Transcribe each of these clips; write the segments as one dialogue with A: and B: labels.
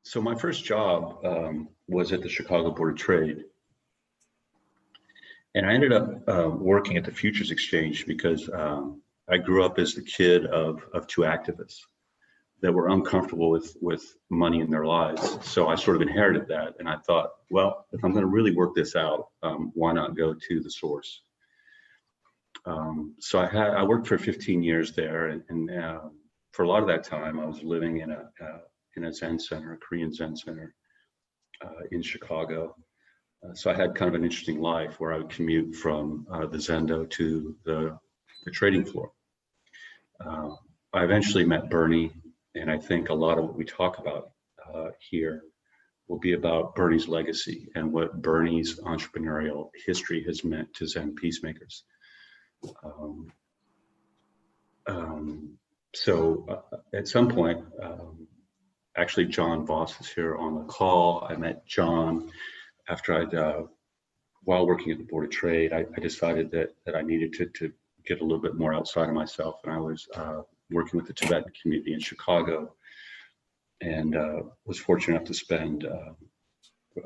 A: So my first job was at the Chicago Board of Trade. And I ended up working at the Futures Exchange because I grew up as the kid of two activists that were uncomfortable with money in their lives. So I sort of inherited that. And I thought, well, if I'm going to really work this out, why not go to the source? So I worked for 15 years there. And for a lot of that time, I was living in a Zen center, a Korean Zen center in Chicago. So I had kind of an interesting life where I would commute from the Zendo to the trading floor. I eventually met Bernie, and I think a lot of what we talk about here will be about Bernie's legacy and what Bernie's entrepreneurial history has meant to Zen Peacemakers. So at some point, actually John Voss is here on the call. I met John after while working at the Board of Trade. I decided that I needed to get a little bit more outside of myself, and I was working with the Tibetan community in Chicago, and was fortunate enough to spend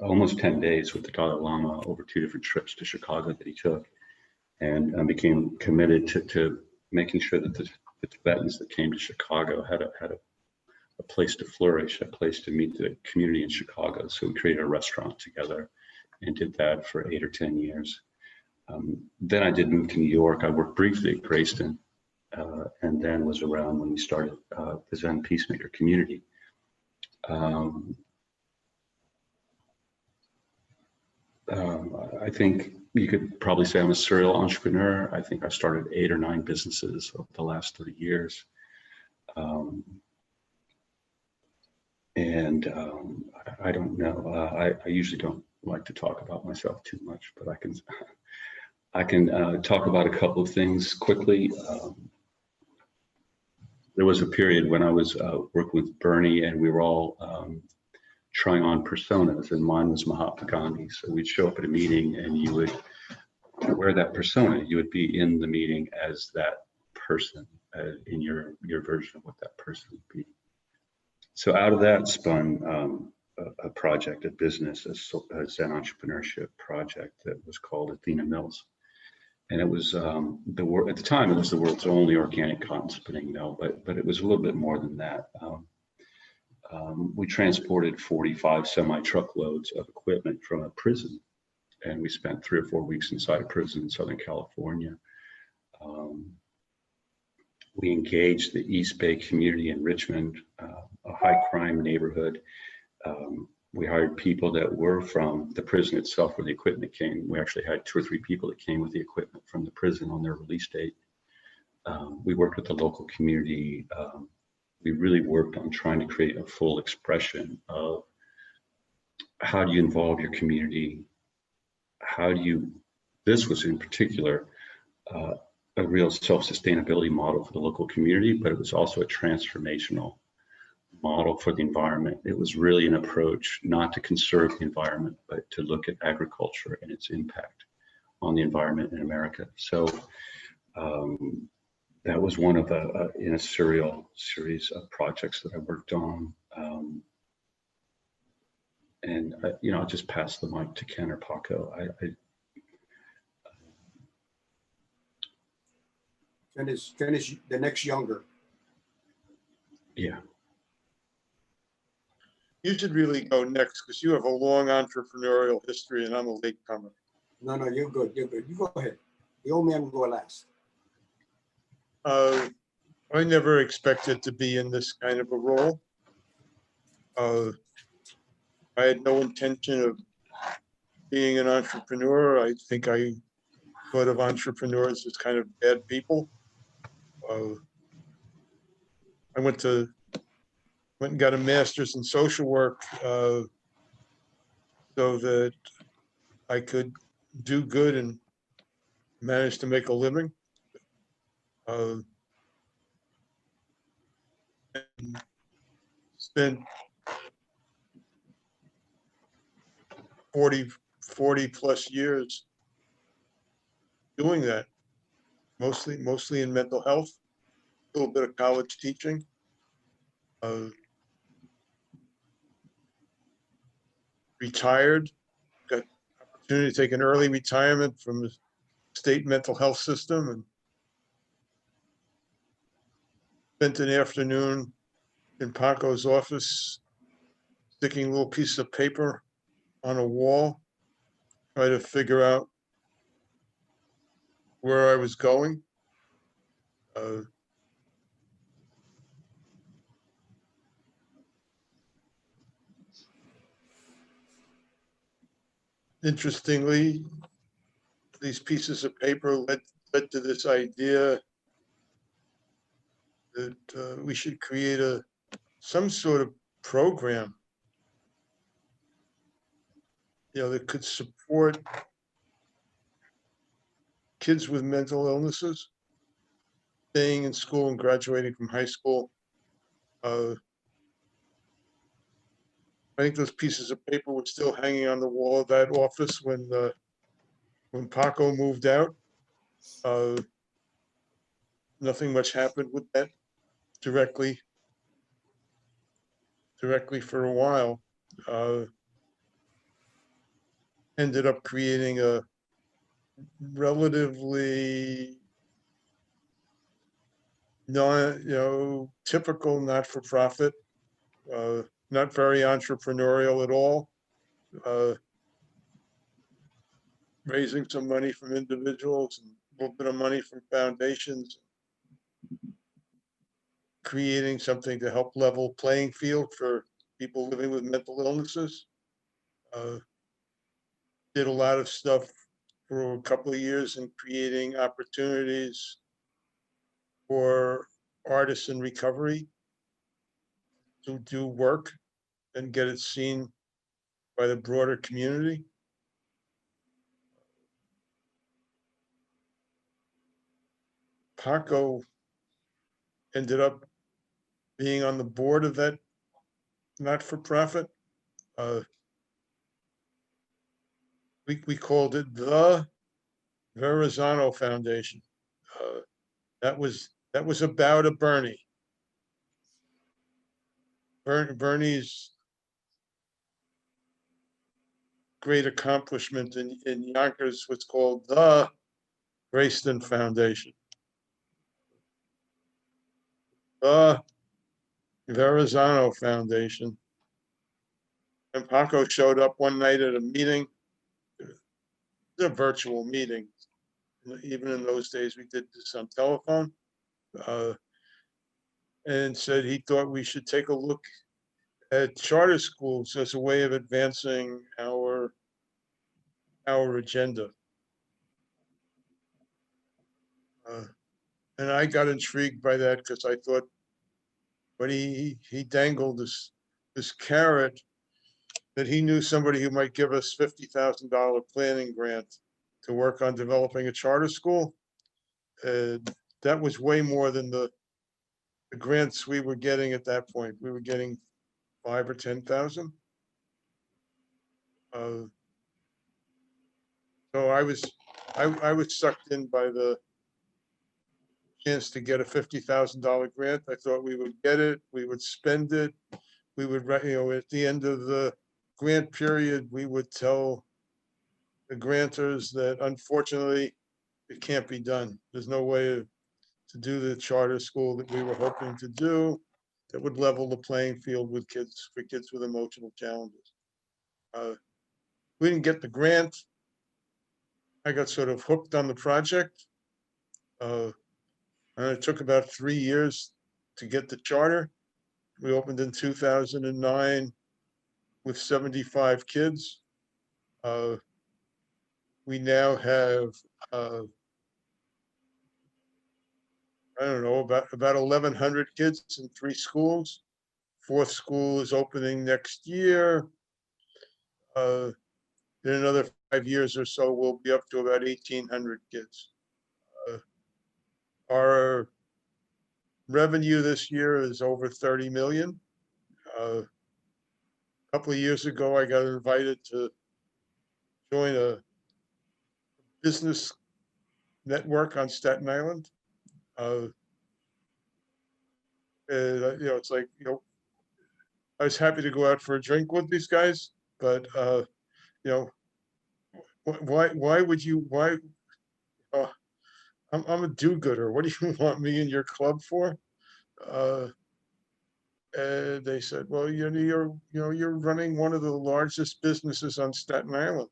A: almost 10 days with the Dalai Lama over 2 different trips to Chicago that he took, and became committed to making sure that the Tibetans that came to Chicago had a place to flourish, a place to meet the community in Chicago. So we created a restaurant together and did that for 8 or 10 years. Then I did move to New York. I worked briefly at Grayston, and then was around when we started the Zen Peacemaker community. I think you could probably say I'm a serial entrepreneur. I think I started 8 or 9 businesses over the last 30 years. I don't know. I usually don't like to talk about myself too much, but I can talk about a couple of things quickly. There was a period when I was working with Bernie, and we were all trying on personas, and mine was Mahatma Gandhi. So we'd show up at a meeting, and you would wear that persona. You would be in the meeting as that person, in your version of what that person would be. So out of that spun a project, a business, a Zen Entrepreneurship project that was called Athena Mills. And it was at the time, it was the world's only organic cotton spinning mill, but it was a little bit more than that. We transported 45 semi-truckloads of equipment from a prison, and we spent 3 or 4 weeks inside a prison in Southern California. We engaged the East Bay community in Richmond, a high crime neighborhood. We hired people that were from the prison itself where the equipment came. We actually had 2 or 3 people that came with the equipment from the prison on their release date. We worked with the local community. We really worked on trying to create a full expression of how do you involve your community? This was in particular, a real self-sustainability model for the local community, but it was also a transformational model for the environment. It was really an approach not to conserve the environment, but to look at agriculture and its impact on the environment in America. So that was one of in a serial series of projects that I worked on. And I'll just pass the mic to Ken or Paco.
B: Ken is the next younger.
A: Yeah.
C: You should really go next because you have a long entrepreneurial history and I'm a latecomer.
B: No, you're good. You're good. You go ahead. The old man will go last.
C: I never expected to be in this kind of a role. I had no intention of being an entrepreneur. I think I thought of entrepreneurs as kind of bad people. I went and got a master's in social work so that I could do good and manage to make a living. And spent 40 plus years doing that, mostly in mental health, a little bit of college teaching. retired, got opportunity to take an early retirement from the state mental health system, and spent an afternoon in Paco's office, sticking a little piece of paper on a wall, try to figure out where I was going. Interestingly, these pieces of paper led to this idea that we should create some sort of program, that could support kids with mental illnesses, staying in school and graduating from high school. I think those pieces of paper were still hanging on the wall of that office when Paco moved out. Nothing much happened with that directly for a while. Ended up creating a relatively typical not-for-profit, not very entrepreneurial at all, raising some money from individuals and a little bit of money from foundations, creating something to help level playing field for people living with mental illnesses. Did a lot of stuff for a couple of years in creating opportunities for artists in recovery to do work and get it seen by the broader community. Paco ended up being on the board of that not-for-profit. We called it the Verrazano Foundation. That was about a Bernie. Bernie's great accomplishment in Yonkers was called the Grayston Foundation. The Verrazano Foundation. And Paco showed up one night at a meeting, a virtual meeting. Even in those days, we did this on telephone, and said he thought we should take a look at charter schools as a way of advancing our agenda. And I got intrigued by that because I thought, but he dangled this carrot that he knew somebody who might give us $50,000 planning grant to work on developing a charter school. That was way more than the grants we were getting at that point. We were getting 5,000 or 10,000. So I was sucked in by the chance to get a $50,000 grant. I thought we would get it, we would spend it, we would, at the end of the grant period, we would tell the grantors that unfortunately it can't be done. There's no way to do the charter school that we were hoping to do that would level the playing field with kids, for kids with emotional challenges. We didn't get the grant. I got sort of hooked on the project. And it took about 3 years to get the charter. We opened in 2009 with 75 kids. We now have, I don't know, about 1,100 kids in 3 schools. 4th school is opening next year. In another 5 years or so, we'll be up to about 1,800 kids. Our revenue this year is over 30 million. A couple of years ago, I got invited to join a business network on Staten Island. It's like, I was happy to go out for a drink with these guys. but you know, why would you, why, I'm a do-gooder. What do you want me in your club for? And they said, well, you're running one of the largest businesses on Staten Island.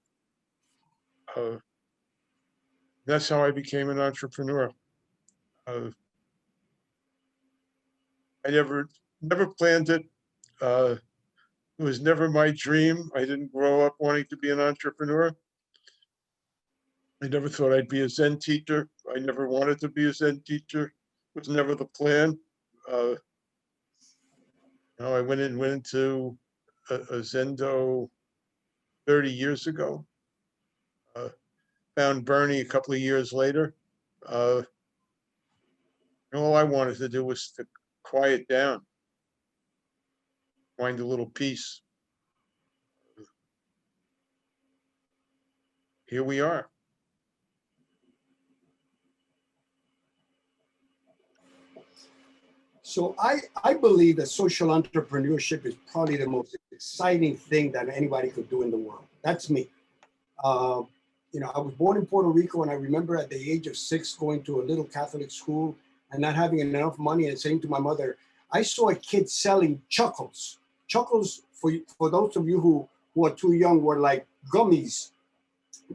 C: That's how I became an entrepreneur. I never planned it. It was never my dream. I didn't grow up wanting to be an entrepreneur. I never thought I'd be a Zen teacher. I never wanted to be a Zen teacher. It was never the plan. I went into a Zendo 30 years ago. Found Bernie a couple of years later. All I wanted to do was to quiet down, find a little peace. Here we are.
B: So I believe that social entrepreneurship is probably the most exciting thing that anybody could do in the world. That's me. I was born in Puerto Rico, and I remember at the age of 6 going to a little Catholic school and not having enough money and saying to my mother, I saw a kid selling chuckles. Chuckles, for those of you who are too young, were like gummies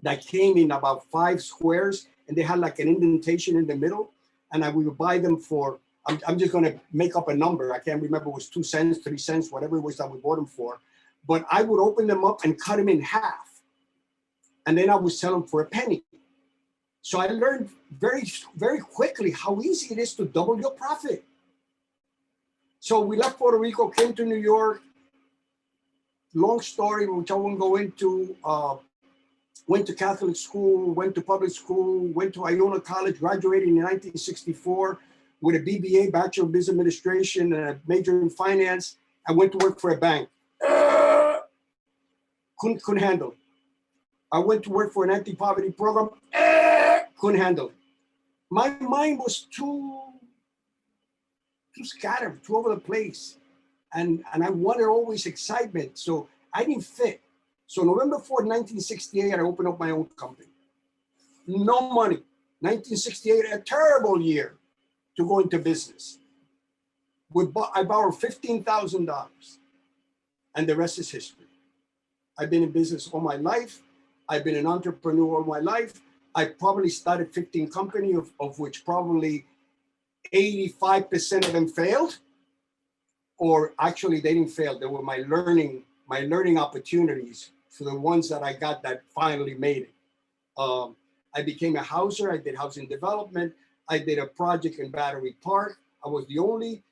B: that came in about 5 squares, and they had like an indentation in the middle. And we would buy them for, I'm just going to make up a number. I can't remember, it was 2 cents, 3 cents, whatever it was that we bought them for. But I would open them up and cut them in half. And then I would sell them for a penny. So I learned very, very quickly how easy it is to double your profit. So we left Puerto Rico, came to New York. Long story, which I won't go into. Went to Catholic school, went to public school, went to Iona College, graduated in 1964 with a BBA, Bachelor of Business Administration, and a major in finance. I went to work for a bank. Couldn't handle it. I went to work for an anti-poverty program. Couldn't handle it. My mind was too scattered, too over the place. And I wanted always excitement. So I didn't fit. So November 4th, 1968, I opened up my own company. No money. 1968, a terrible year to go into business. I borrowed $15,000, and the rest is history. I've been in business all my life. I've been an entrepreneur all my life. I probably started 15 companies, of which probably 85% of them failed, or actually they didn't fail. They were my learning opportunities for the ones that I got that finally made it. I became a houser. I did housing development. I did a project in Battery Park. I was the only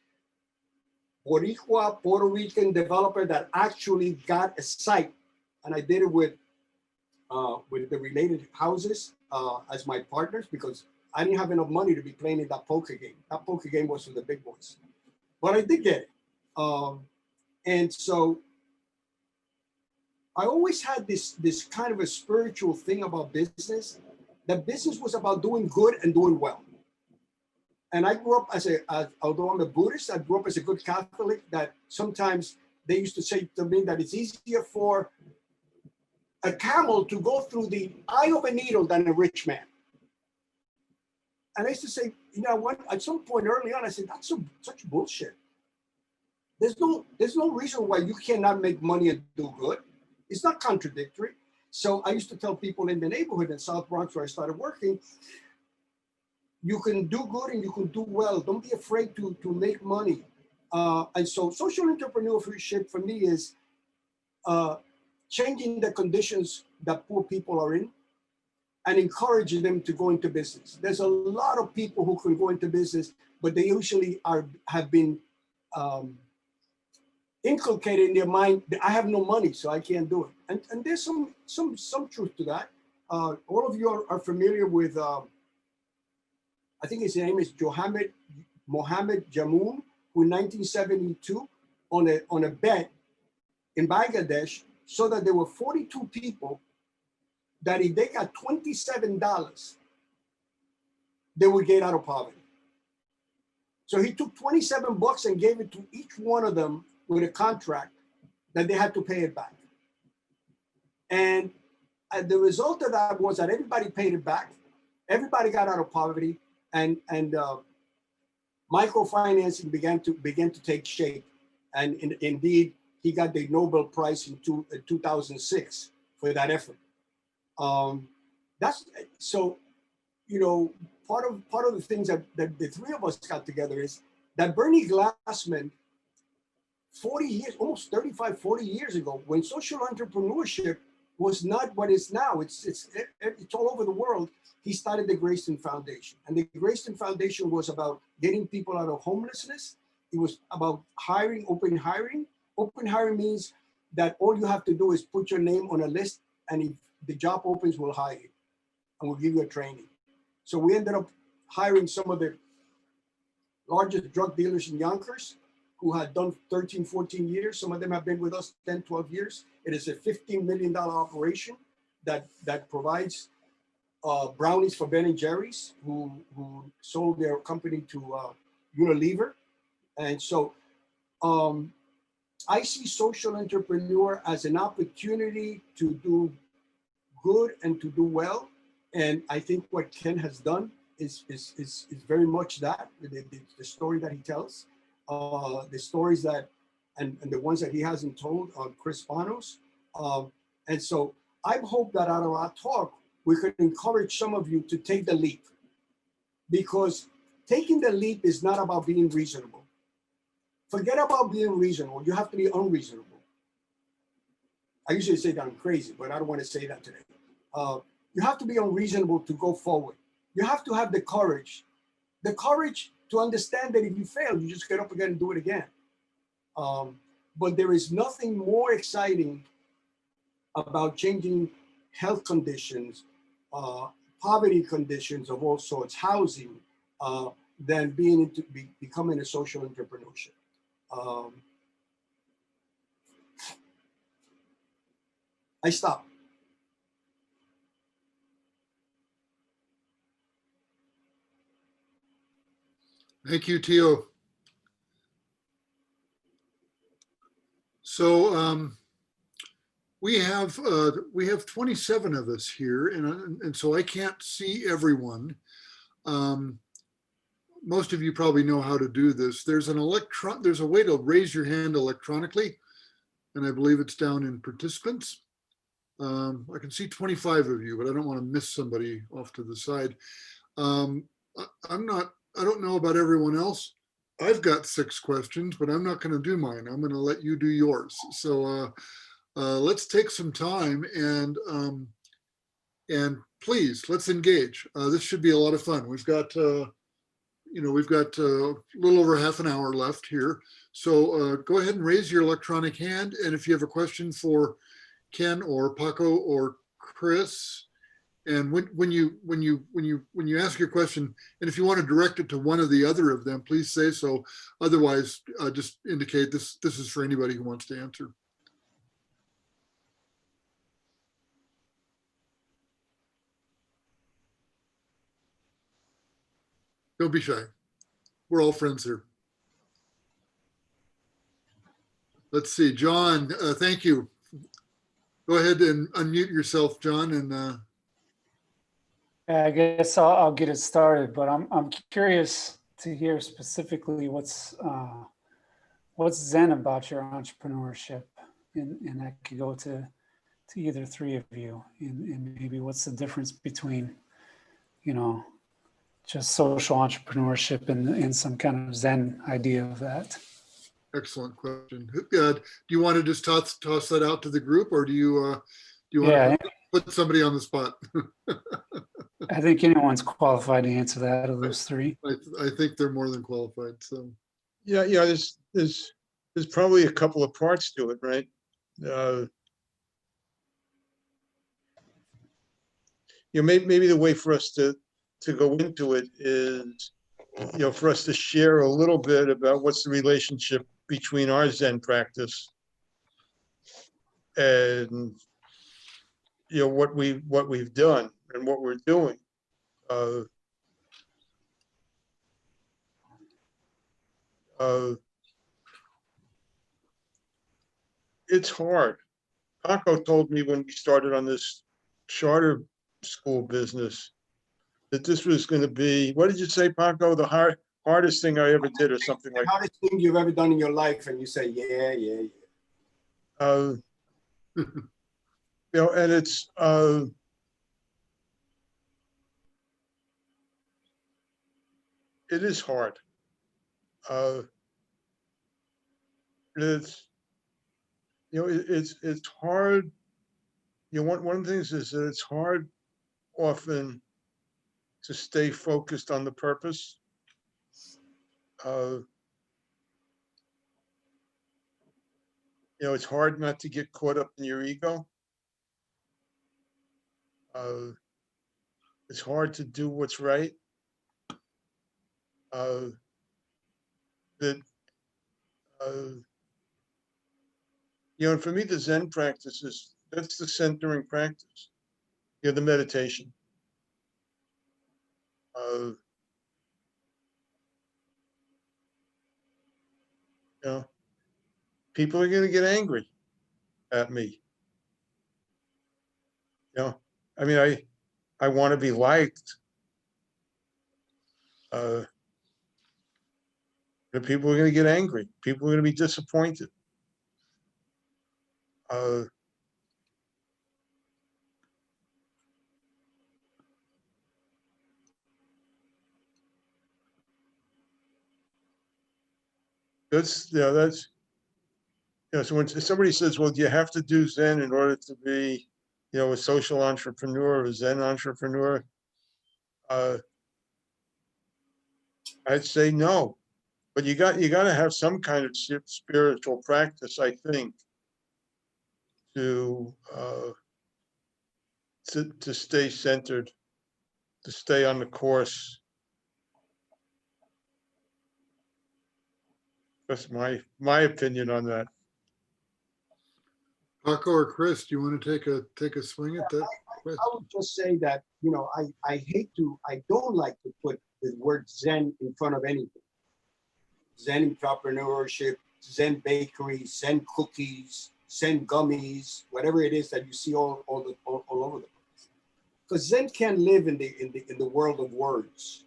B: Boricua, Puerto Rican developer that actually got a site. And I did it with the related houses as my partners, because I didn't have enough money to be playing in that poker game. That poker game was for the big boys. But I did get it. And so I always had this kind of a spiritual thing about business, that business was about doing good and doing well. And I grew up although I'm a Buddhist, I grew up as a good Catholic, that sometimes they used to say to me that it's easier for a camel to go through the eye of a needle than a rich man. And I used to say, at some point early on, I said, that's such bullshit. There's no reason why you cannot make money and do good. It's not contradictory. So I used to tell people in the neighborhood in South Bronx where I started working, you can do good and you can do well. Don't be afraid to make money. And so social entrepreneurship for me is changing the conditions that poor people are in and encouraging them to go into business. There's a lot of people who can go into business, but they usually have been inculcated in their mind that I have no money, so I can't do it. And there's some truth to that. All of you are familiar with, I think his name is Mohammed Jamoon, who in 1972 on a bet in Bangladesh, so that there were 42 people that if they got $27, they would get out of poverty. So he took $27 and gave it to each one of them with a contract that they had to pay it back. And the result of that was that everybody paid it back. Everybody got out of poverty, and microfinancing began to take shape. And indeed, he got the Nobel Prize in 2006 for that effort. That's so, part of the things that the three of us got together is that Bernie Glassman, 40 years, almost 35, 40 years ago, when social entrepreneurship was not what it's now, it's all over the world. He started the Grayston Foundation, and the Grayston Foundation was about getting people out of homelessness. It was about hiring, open hiring. Open hiring means that all you have to do is put your name on a list, and if the job opens, we'll hire you, and we'll give you a training. So we ended up hiring some of the largest drug dealers in Yonkers who had done 13, 14 years. Some of them have been with us 10, 12 years. It is a $15 million operation that provides brownies for Ben and Jerry's, who sold their company to Unilever. And so I see social entrepreneur as an opportunity to do good and to do well. And I think what Ken has done is very much that, the story that he tells, the stories that, and the ones that he hasn't told on Chris Panos. And so I hope that out of our talk, we could encourage some of you to take the leap, because taking the leap is not about being reasonable. Forget about being reasonable. You have to be unreasonable. I usually say that I'm crazy, but I don't want to say that today. You have to be unreasonable to go forward. You have to have the courage to understand that if you fail, you just get up again and do it again. But there is nothing more exciting about changing health conditions, poverty conditions of all sorts, housing, than becoming a social entrepreneurship. I stop.
D: Thank you, Tio. So we have 27 of us here, and so I can't see everyone. Most of you probably know how to do this. There's a way to raise your hand electronically, and I believe it's down in participants. I can see 25 of you, but I don't want to miss somebody off to the side. I don't know about everyone else. I've got 6 questions, but I'm not going to do mine. I'm going to let you do yours. So let's take some time and please, let's engage. This should be a lot of fun. We've got a little over half an hour left here. So go ahead and raise your electronic hand. And if you have a question for Ken or Paco or Chris, and when you ask your question, and if you want to direct it to one or the other of them, please say so. Otherwise, just indicate this is for anybody who wants to answer. Don't be shy. We're all friends here. Let's see, John, thank you. Go ahead and unmute yourself, John, and
E: I guess I'll get it started, but I'm curious to hear specifically what's Zen about your entrepreneurship, and that could go to either three of you, and maybe what's the difference between, just social entrepreneurship and some kind of Zen idea of that.
D: excellent question. Do you want to just toss that out to the group, or do you want
E: Yeah,
D: to put somebody on the spot?
E: I think anyone's qualified to answer that of those three.
D: I think they're more than qualified. So
C: Yeah, there's probably a couple of parts to it, right? Maybe the way for us to go into it is, for us to share a little bit about what's the relationship between our Zen practice and what we've done and what we're doing. It's hard. Paco told me when we started on this charter school business that this was going to be, what did you say, Paco? The hardest thing I ever did, or something like
B: The hardest thing you've ever done in your life, and you say, yeah, yeah, yeah.
C: You know, and it's it is hard. It's it's hard. You know, one of the things is that it's hard often to stay focused on the purpose. You know, it's hard not to get caught up in your ego. It's hard to do what's right. That you know, and for me, the Zen practice is, that's the centering practice. You know, the meditation. You know, people are going to get angry at me. You know, I mean, I want to be liked. The people are going to get angry. People are going to be disappointed. That's, you know, that's, you know, so when somebody says, well, do you have to do Zen in order to be, you know, a social entrepreneur or a Zen entrepreneur? I'd say no, but you got to have some kind of spiritual practice, I think, to stay centered, to stay on the course. That's my opinion on that.
D: Paco or Chris, do you want to take a swing at that question?
B: I would just say that, you know, I don't like to put the word Zen in front of anything. Zen entrepreneurship, Zen bakery, Zen cookies, Zen gummies, whatever it is that you see all over the place. Because Zen can't live in the world of words.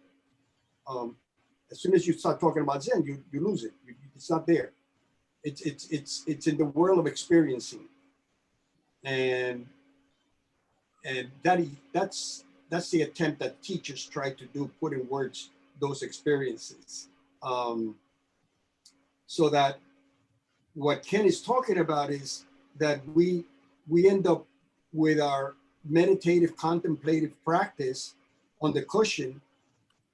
B: As soon as you start talking about Zen, you lose it. It's not there. It's in the world of experiencing, and that's the attempt that teachers try to do, put in words those experiences, so that what Ken is talking about is that we end up with our meditative contemplative practice on the cushion,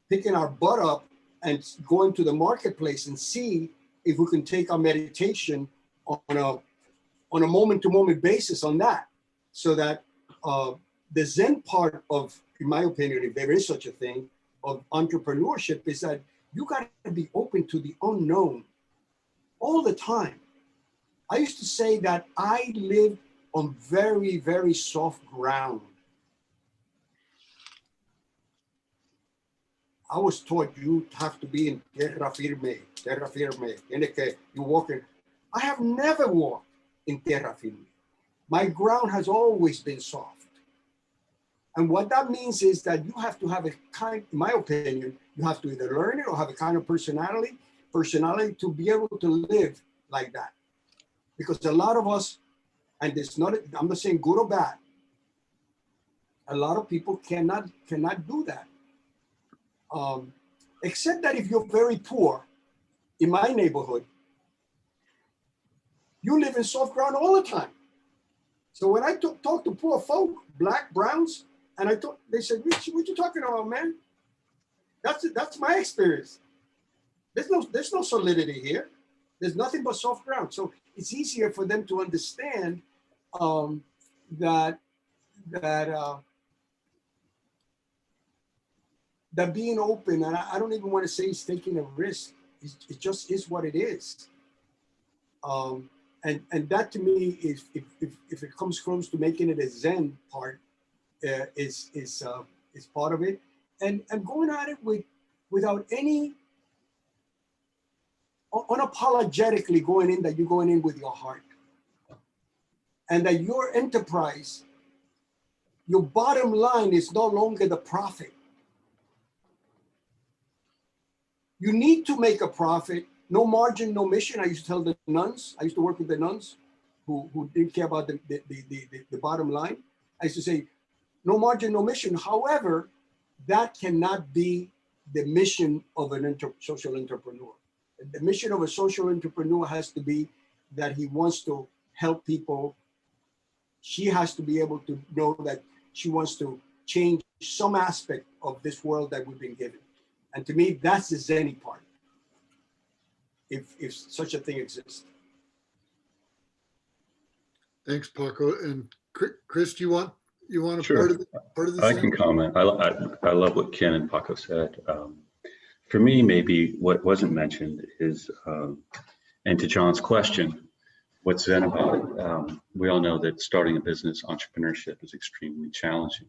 B: picking our butt up and going to the marketplace and see if we can take our meditation on a moment-to-moment basis on that, so that the Zen part of, in my opinion, if there is such a thing, of entrepreneurship, is that you got to be open to the unknown all the time. I used to say that I lived on very, very soft ground. I was taught you have to be in terra firme, you walk in. I have never walked in terra firme. My ground has always been soft. And what that means is that you have to have a kind, in my opinion, you have to either learn it or have a kind of personality to be able to live like that. Because a lot of us, and it's not, I'm not saying good or bad, a lot of people cannot do that. Except that if you're very poor, in my neighborhood, you live in soft ground all the time. So when I talk to poor folk, black, browns, and they said, what you talking about, man? That's my experience. There's no solidity here. There's nothing but soft ground. So it's easier for them to understand that being open, and I don't even want to say it's taking a risk. It just is what it is. And that to me is, if it comes close to making it a Zen part, is part of it. And going at it without any, unapologetically going in, that you're going in with your heart. and that your enterprise, your bottom line is no longer the profit. You need to make a profit, no margin, no mission. I used to tell the nuns, I used to work with the nuns who didn't care about the bottom line. I used to say, no margin, no mission. However, that cannot be the mission of an social entrepreneur. The mission of a social entrepreneur has to be that he wants to help people. She has to be able to know that she wants to change some aspect of this world that we've been given. And to me, that's the Zen part, if such a thing exists.
D: Thanks, Paco. And Chris, do you want a
A: Sure.
D: part of this?
A: I can comment. I love what Ken and Paco said. For me, maybe what wasn't mentioned is, and to John's question, what's Zen about it? We all know that starting a business, entrepreneurship is extremely challenging.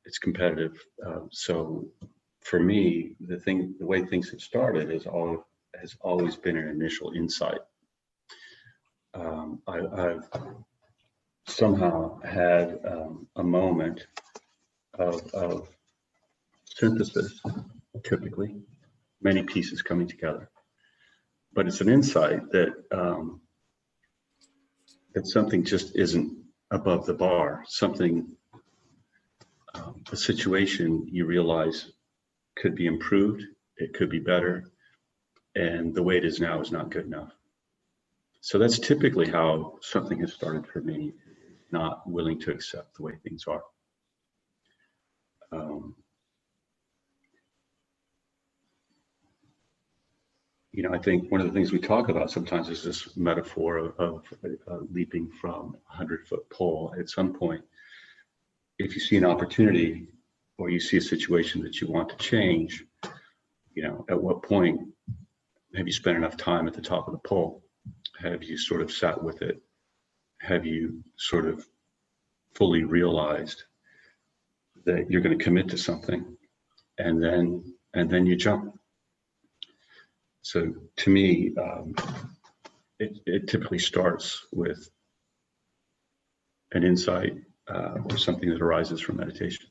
A: It's competitive. So for me, the way things have started has always been an initial insight. I've somehow had a moment of synthesis, typically, many pieces coming together. But it's an insight that that something just isn't above the bar. Something, a situation you realize could be improved, it could be better, and the way it is now is not good enough. So that's typically how something has started for me, not willing to accept the way things are. You know, I think one of the things we talk about sometimes is this metaphor of leaping from a 100-foot pole. At some point, if you see an opportunity or you see a situation that you want to change, you know, at what point have you spent enough time at the top of the pole? Have you sort of sat with it? Have you sort of fully realized that you're going to commit to something, and then you jump? So to me, it typically starts with an insight or something that arises from meditation.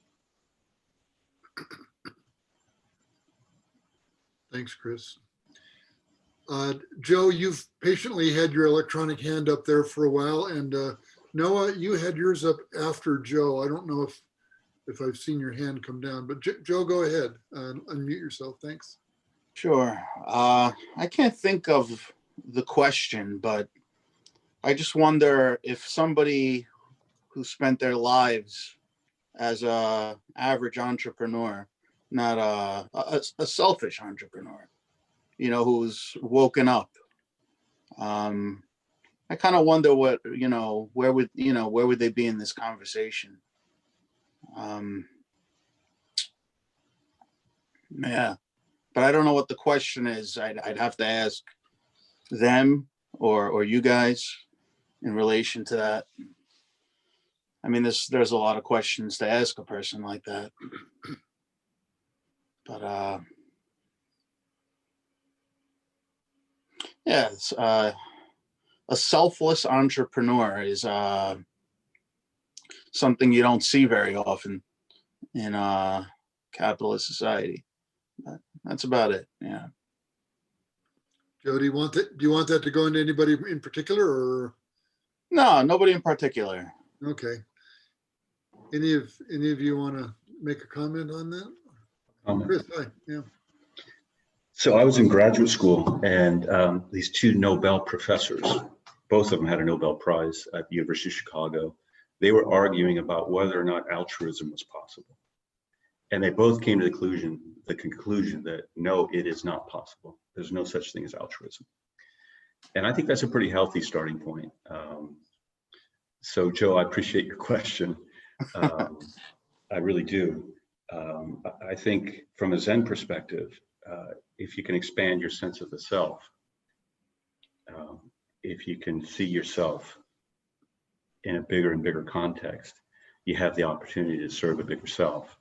D: Thanks, Chris. Joe, you've patiently had your electronic hand up there for a while, and Noah, you had yours up after Joe. I don't know if I've seen your hand come down, but Joe, go ahead and unmute yourself. Thanks.
F: Sure. I can't think of the question, but I just wonder if somebody who spent their lives as a average entrepreneur, not a selfish entrepreneur, you know, who's woken up. I kind of wonder what, you know, where would they be in this conversation? Yeah. But I don't know what the question is. I'd have to ask them or you guys in relation to that. I mean, there's a lot of questions to ask a person like that. But yeah, a selfless entrepreneur is something you don't see very often in capitalist society. But that's about it. Yeah.
D: Joe, do you want that to go into anybody in particular, or?
F: No, nobody in particular.
D: Okay. Any of you want to make a comment on that? Chris, hi. Yeah.
A: So I was in graduate school, and these two Nobel professors, both of them had a Nobel Prize at the University of Chicago. They were arguing about whether or not altruism was possible. And they both came to the conclusion that no, it is not possible. There's no such thing as altruism. And I think that's a pretty healthy starting point. So Joe, I appreciate your question. I really do. I think from a Zen perspective, if you can expand your sense of the self, if you can see yourself in a bigger and bigger context, you have the opportunity to serve a bigger self.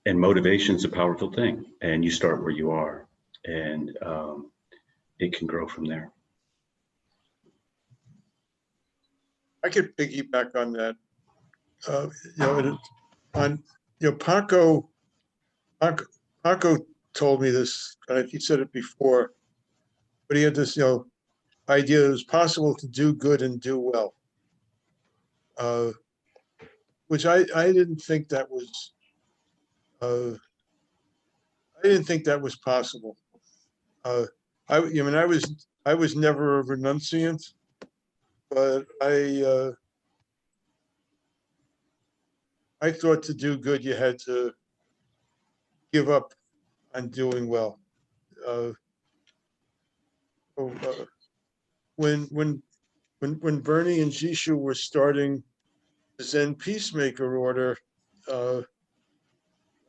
A: And motivation is a powerful thing, and you start where you are. And it can grow from there.
C: I could piggyback on that. Paco told me this, he said it before, but he had this, idea that it was possible to do good and do well. Which I didn't think that was, I didn't think that was possible. I was never a renunciant, but I thought to do good, you had to give up on doing well. When Bernie and Jishu were starting the Zen Peacemaker order, I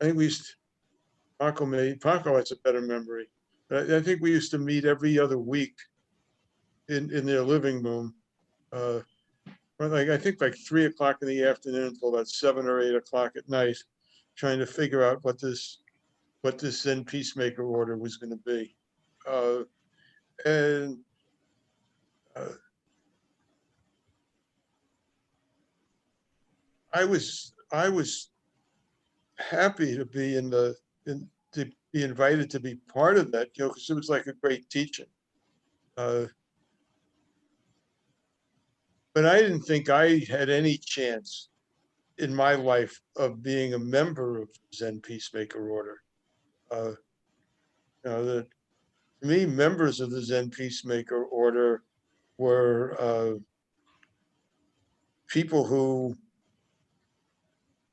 C: think we used, Paco has a better memory, but I think we used to meet every other week in their living room. I think like 3 o'clock in the afternoon until about 7 or 8 o'clock at night, trying to figure out what this Zen Peacemaker order was going to be. I was happy to be to be invited to be part of that, because it was like a great teaching. But I didn't think I had any chance in my life of being a member of Zen Peacemaker order. To me, members of the Zen Peacemaker order were people who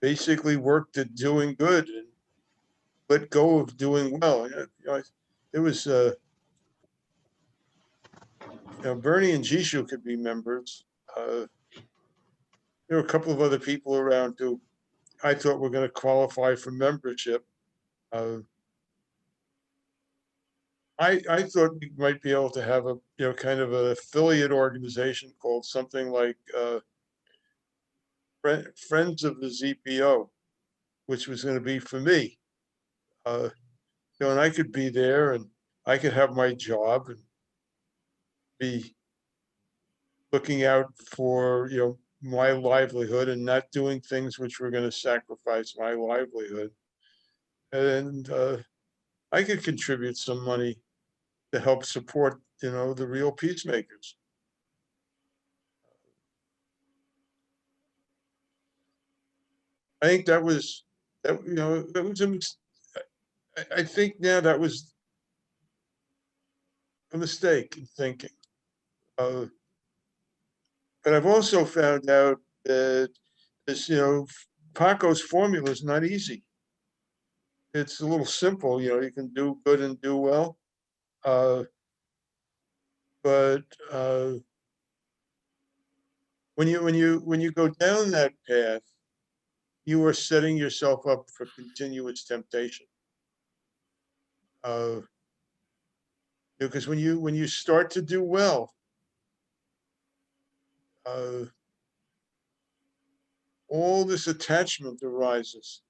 C: basically worked at doing good and let go of doing well. It was Bernie and Jishu could be members. There were a couple of other people around who I thought were going to qualify for membership. I thought we might be able to have a kind of an affiliate organization called something like Friends of the ZPO, which was going to be for me. And I could be there and I could have my job and be looking out for my livelihood and not doing things which were going to sacrifice my livelihood. And I could contribute some money to help support the real peacemakers. I think that was I think now that was a mistake in thinking. But I've also found out that this, Paco's formula is not easy. It's a little simple, you can do good and do well. But when you go down that path, you are setting yourself up for continuous temptation. Because when you start to do well, all this attachment arises.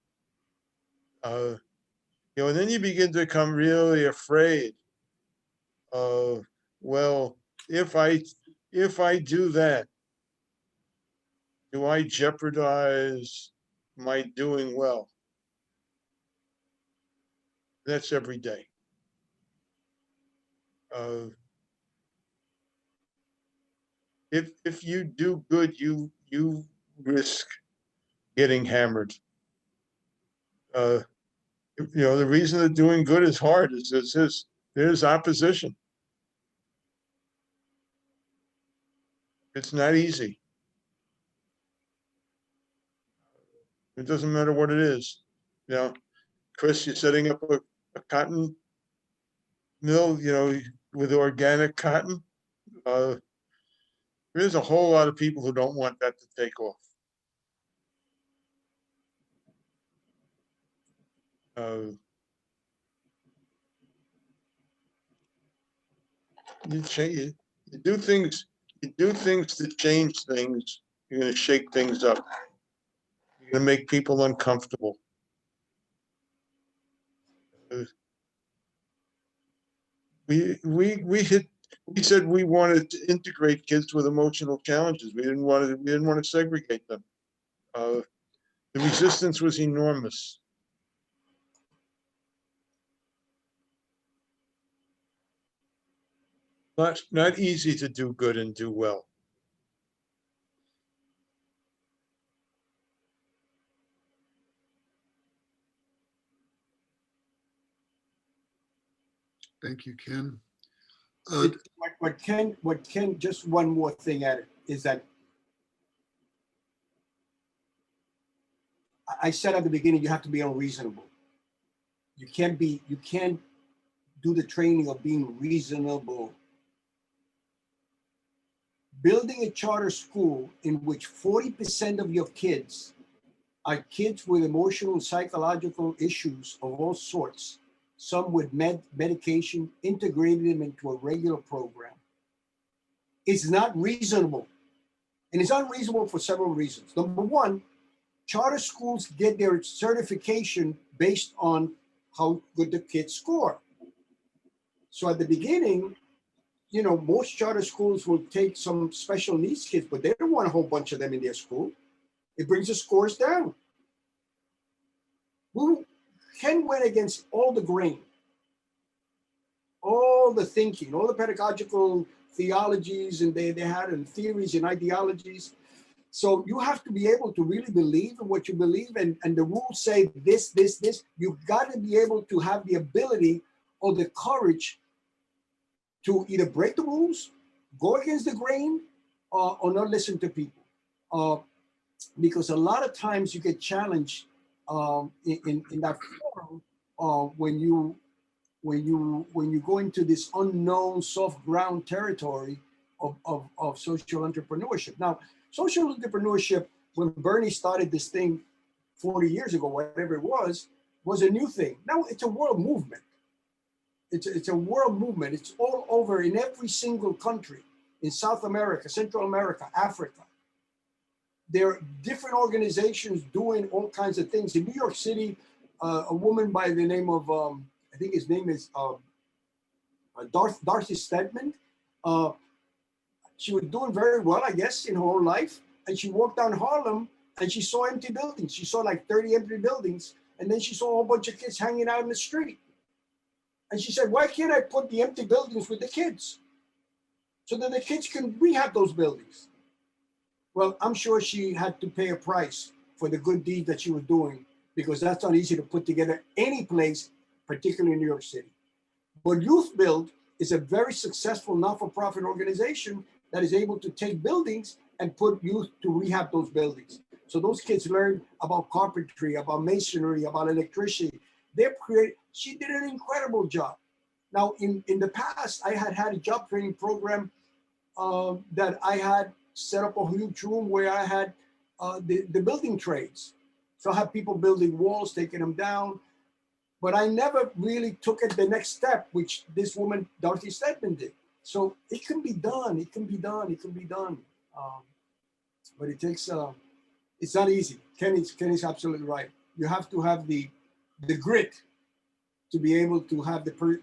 C: And then you begin to become really afraid of, well, if I do that, do I jeopardize my doing well? That's every day. If you do good, you risk getting hammered. The reason that doing good is hard is there's opposition. It's not easy. It doesn't matter what it is. Chris, you're setting up a cotton mill, with organic cotton. There's a whole lot of people who don't want that to take off. You do things to change things. You're going to shake things up. You're going to make people uncomfortable. We said we wanted to integrate kids with emotional challenges. We didn't want to segregate them. The resistance was enormous. Not easy to do good and do well.
D: Thank you, Ken.
B: What Ken, just one more thing at it is that I said at the beginning, you have to be unreasonable. You can't do the training of being reasonable. Building a charter school in which 40% of your kids are kids with emotional and psychological issues of all sorts, some with medication, integrating them into a regular program, is not reasonable. And it's unreasonable for several reasons. Number one, charter schools get their certification based on how good the kids score. So at the beginning, you know, most charter schools will take some special needs kids, but they don't want a whole bunch of them in their school. It brings the scores down. Ken went against all the grain, all the thinking, all the pedagogical theologies, and they had and theories and ideologies. So you have to be able to really believe in what you believe, and the rules say this. You've got to be able to have the ability or the courage to either break the rules, go against the grain, or not listen to people. Because a lot of times you get challenged in that forum when you go into this unknown soft ground territory of social entrepreneurship. Now, social entrepreneurship, when Bernie started this thing 40 years ago, whatever it was a new thing. Now it's a world movement. It's a world movement. It's all over in every single country, in South America, Central America, Africa. There are different organizations doing all kinds of things. In New York City, a woman by the name of, I think his name is Dorothy Stedman. She was doing very well, I guess, in her whole life. And she walked down Harlem and she saw empty buildings. She saw like 30 empty buildings. And then she saw a whole bunch of kids hanging out in the street. And she said, why can't I put the empty buildings with the kids so that the kids can rehab those buildings? Well, I'm sure she had to pay a price for the good deed that she was doing, because that's not easy to put together any place, particularly in New York City. But Youth Build is a very successful not-for-profit organization that is able to take buildings and put youth to rehab those buildings. So those kids learn about carpentry, about masonry, about electricity. She did an incredible job. Now, in the past, I had a job training program that I had set up a huge room where I had the building trades. So I had people building walls, taking them down, but I never really took it the next step, which this woman, Dorothy Stedman, did. So it can be done, it can be done, it can be done. But it takes, it's not easy. Ken is absolutely right. You have to have the grit to be able to have to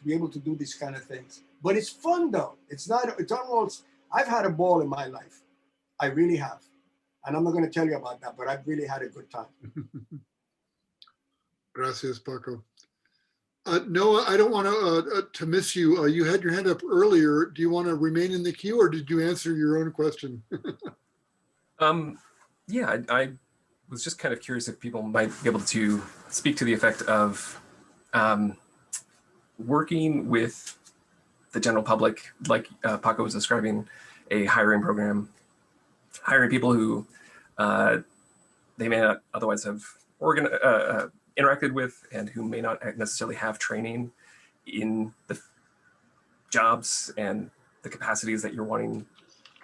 B: be able to do these kind of things. But it's fun though. It's almost, I've had a ball in my life. I really have. And I'm not going to tell you about that, but I've really had a good time.
D: Gracias, Paco. Noah, I don't want to miss you. You had your hand up earlier. Do you want to remain in the queue, or did you answer your own question?
G: Yeah, I was just kind of curious if people might be able to speak to the effect of working with the general public, like Paco was describing, a hiring program, hiring people who they may not otherwise have interacted with, and who may not necessarily have training in the jobs and the capacities that you're wanting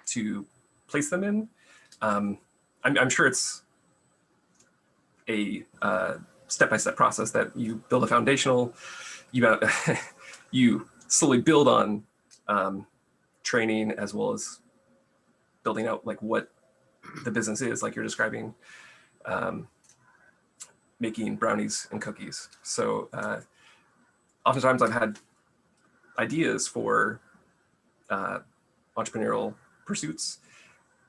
G: to place them in. I'm sure it's a step-by-step process that you build a foundational, you slowly build on training, as well as building out like what the business is, like you're describing, making brownies and cookies. So oftentimes I've had ideas for entrepreneurial pursuits,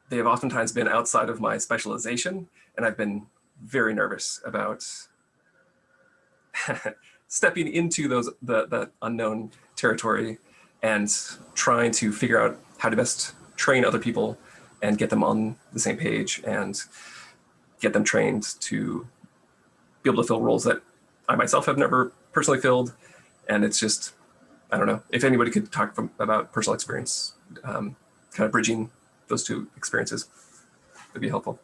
G: they have oftentimes been outside of my specialization, and I've been very nervous about stepping into the unknown territory and trying to figure out how to best train other people and get them on the same page and get them trained to be able to fill roles that I myself have never personally filled. And it's just, I don't know, if anybody could talk about personal experience, kind of bridging those two experiences would be helpful.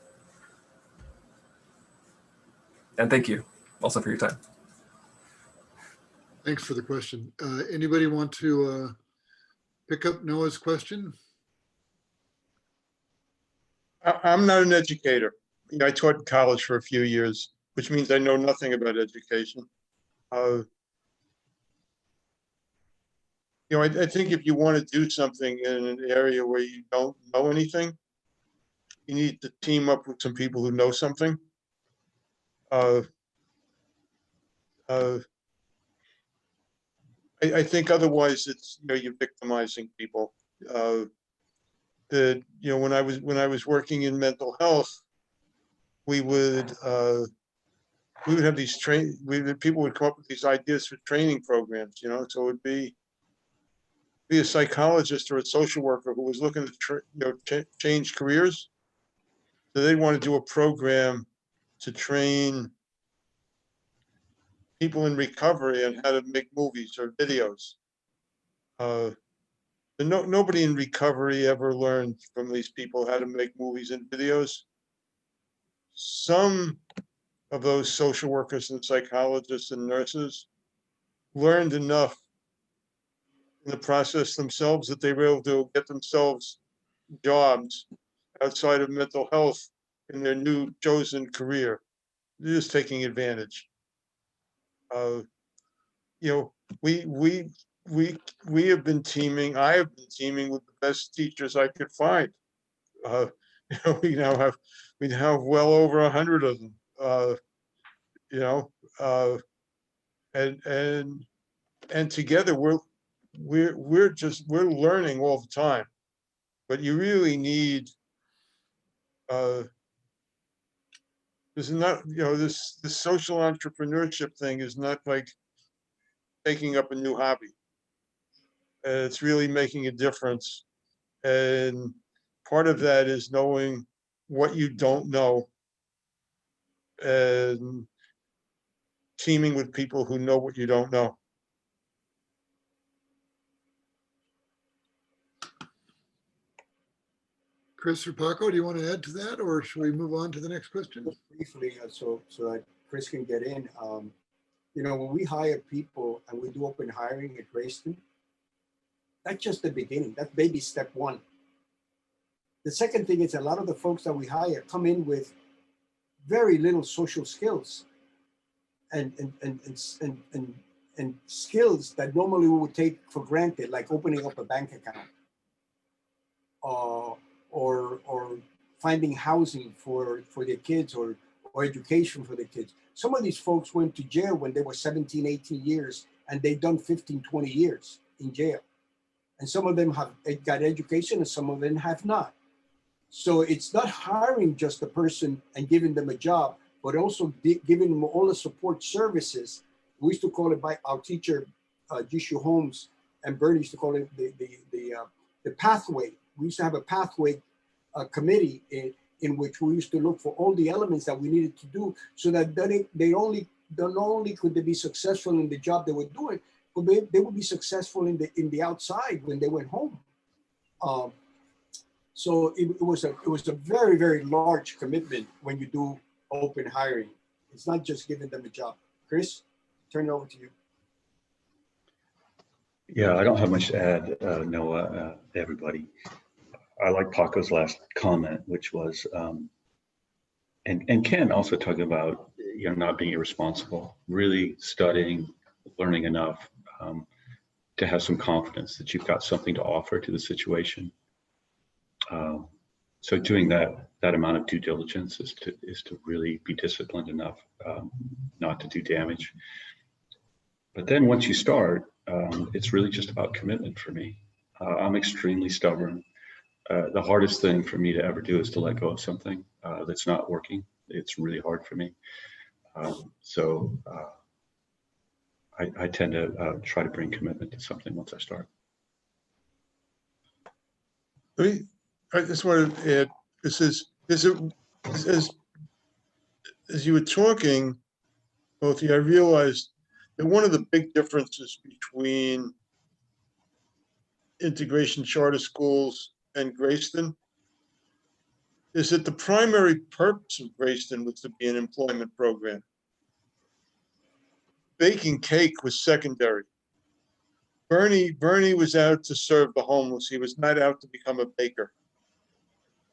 G: And thank you also for your time.
D: Thanks for the question. Anybody want to pick up Noah's question?
C: I'm not an educator. You know, I taught in college for a few years, which means I know nothing about education. You know, I think if you want to do something in an area where you don't know anything, you need to team up with some people who know something. I think otherwise it's, you know, you're victimizing people. You know, when I was working in mental health, we would have these people would come up with these ideas for training programs, you know, so it would be a psychologist or a social worker who was looking to change careers. So they'd want to do a program to train people in recovery on how to make movies or videos. Nobody in recovery ever learned from these people how to make movies and videos. Some of those social workers and psychologists and nurses learned enough in the process themselves that they were able to get themselves jobs outside of mental health in their new chosen career. They're just taking advantage. You know, we have been teaming. I have been teaming with the best teachers I could find. You know, we now have well over 100 of them. You know, and together we're learning all the time. But you really need. This is not, you know, this social entrepreneurship thing is not like taking up a new hobby. It's really making a difference. And part of that is knowing what you don't know and teaming with people who know what you don't know.
D: Chris or Paco, do you want to add to that, or should we move on to the next question?
B: Just briefly, so that Chris can get in. You know, when we hire people and we do open hiring at Grayston, that's just the beginning. That's baby step one. The second thing is a lot of the folks that we hire come in with very little social skills and skills that normally we would take for granted, like opening up a bank account or finding housing for their kids or education for their kids. Some of these folks went to jail when they were 17, 18 years, and they've done 15, 20 years in jail. And some of them have got education and some of them have not. So it's not hiring just a person and giving them a job, but also giving them all the support services. We used to call it by our teacher, Jishu Holmes, and Bernie used to call it the pathway. We used to have a pathway committee in which we used to look for all the elements that we needed to do so that not only could they be successful in the job they were doing, but they would be successful in the outside when they went home. So it was a very, very large commitment when you do open hiring. It's not just giving them a job. Chris, turn it over to you.
A: Yeah, I don't have much to add, Noah, everybody. I like Paco's last comment, which was, and Ken also talking about, you know, not being irresponsible, really studying, learning enough to have some confidence that you've got something to offer to the situation. So doing that amount of due diligence is to really be disciplined enough not to do damage. But then once you start, It's really just about commitment for me. I'm extremely stubborn. The hardest thing for me to ever do is to let go of something that's not working. It's really hard for me. I tend to try to bring commitment to something once I start.
C: I just want to add, as you were talking, both of you, I realized that one of the big differences between integration charter schools and Grayston is that the primary purpose of Grayston was to be an employment program. Baking cake was secondary. Bernie was out to serve the homeless. He was not out to become a baker.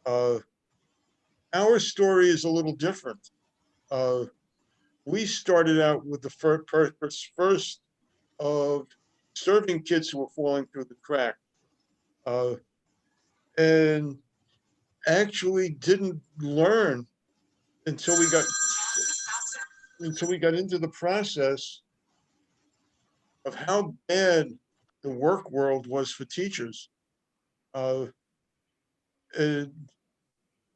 C: Our story is a little different. We started out with the purpose first of serving kids who were falling through the crack, and actually didn't learn until we got into the process of how bad the work world was for teachers. And,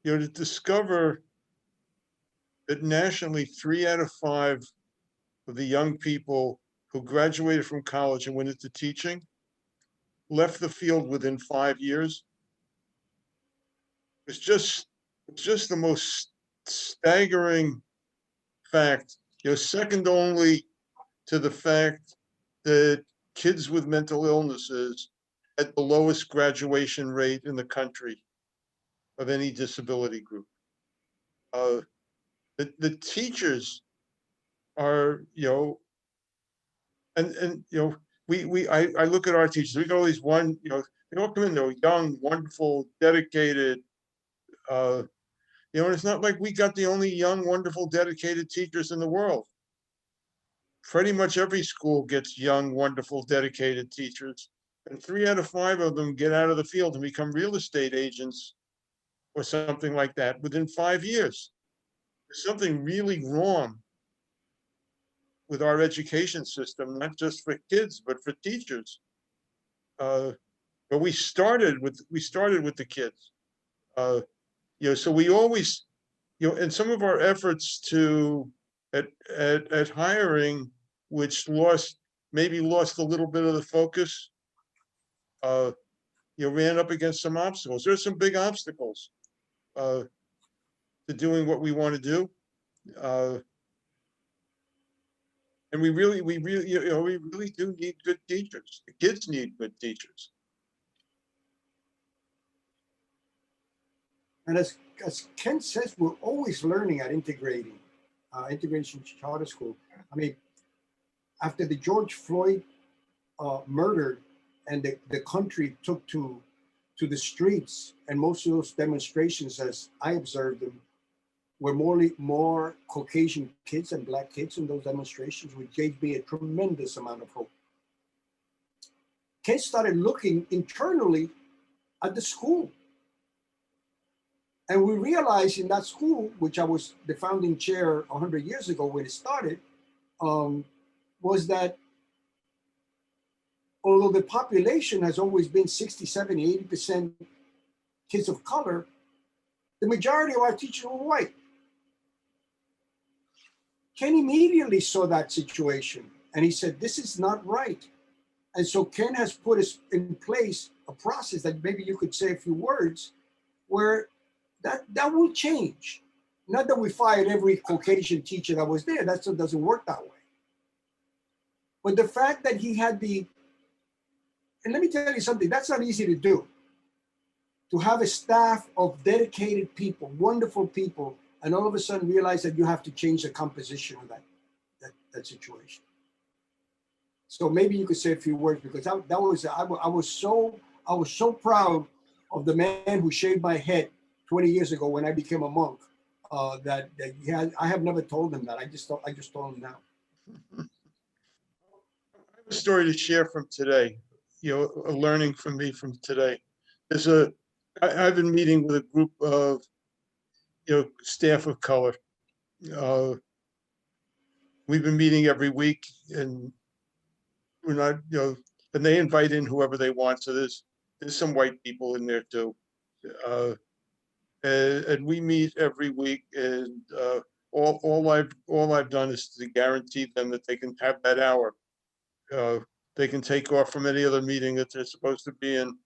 C: to discover that nationally 3 out of 5 of the young people who graduated from college and went into teaching left the field within 5 years. It's just the most staggering fact, second only to the fact that kids with mental illnesses had the lowest graduation rate in the country of any disability group. The teachers are, I look at our teachers, we got all these they all come in, they're young, wonderful, dedicated, and it's not like we got the only young, wonderful, dedicated teachers in the world. Pretty much every school gets young, wonderful, dedicated teachers, and 3 out of 5 of them get out of the field and become real estate agents or something like that within 5 years. There's something really wrong with our education system, not just for kids, but for teachers. But we started with the kids. So we always, and some of our efforts at hiring, which maybe lost a little bit of the focus, ran up against some obstacles. There's some big obstacles to doing what we want to do. And we really do need good teachers. The kids need good teachers.
B: And as Ken says, we're always learning at integration charter school. I mean, after the George Floyd murder and the country took to the streets, and most of those demonstrations, as I observed them, were more Caucasian kids and Black kids in those demonstrations, which gave me a tremendous amount of hope. Kids started looking internally at the school. And we realized in that school, which I was the founding chair 100 years ago when it started, was that although the population has always been 60, 70, 80% kids of color, the majority of our teachers were white. Ken immediately saw that situation and he said, this is not right. And so Ken has put in place a process that maybe you could say a few words where that will change. Not that we fired every Caucasian teacher that was there, that doesn't work that way. But the fact that he had and let me tell you something, that's not easy to do. To have a staff of dedicated people, wonderful people, and all of a sudden realize that you have to change the composition of that situation. So maybe you could say a few words, because I was so proud of the man who shaved my head 20 years ago when I became a monk. I have never told him that. I just told him now.
C: I have a story to share from today. A learning from me from today. I've been meeting with a group of staff of color. We've been meeting every week, and we're not, and they invite in whoever they want. So there's some white people in there too. And we meet every week, and all I've done is to guarantee them that they can have that hour. They can take off from any other meeting that they're supposed to be in,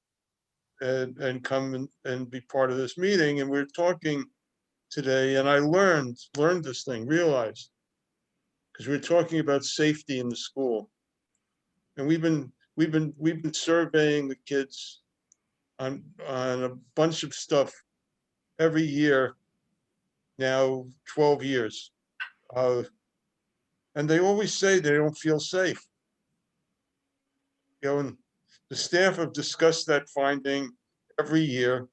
C: and come and be part of this meeting. And we're talking today, and I learned this thing, realized, because we're talking about safety in the school, and we've been surveying the kids on a bunch of stuff every year now, 12 years, and they always say they don't feel safe. And the staff have discussed that finding every year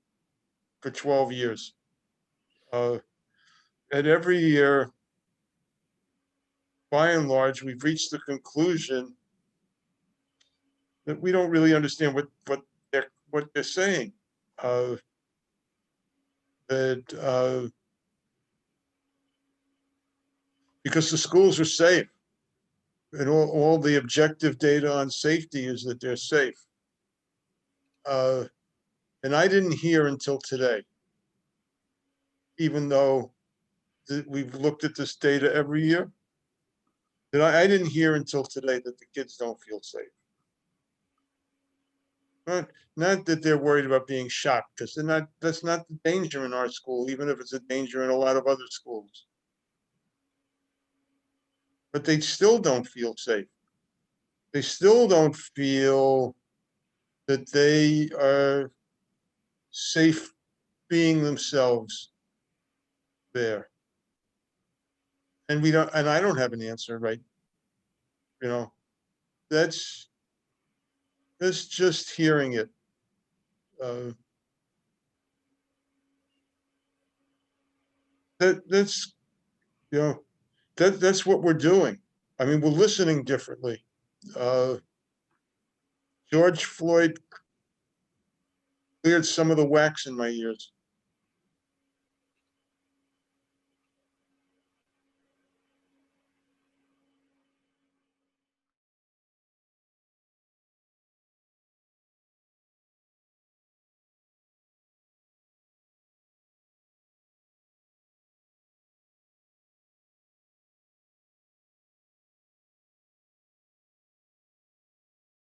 C: for 12 years. And every year, by and large, we've reached the conclusion that we don't really understand what they're saying. Because the schools are safe, and all the objective data on safety is that they're safe. And I didn't hear until today, even though we've looked at this data every year, that I didn't hear until today that the kids don't feel safe. Not that they're worried about being shot, because that's not the danger in our school, even if it's a danger in a lot of other schools. But they still don't feel safe. They still don't feel that they are safe being themselves there. And I don't have an answer, right? That's just hearing it. That's what we're doing. I mean, we're listening differently. George Floyd cleared some of the wax in my ears.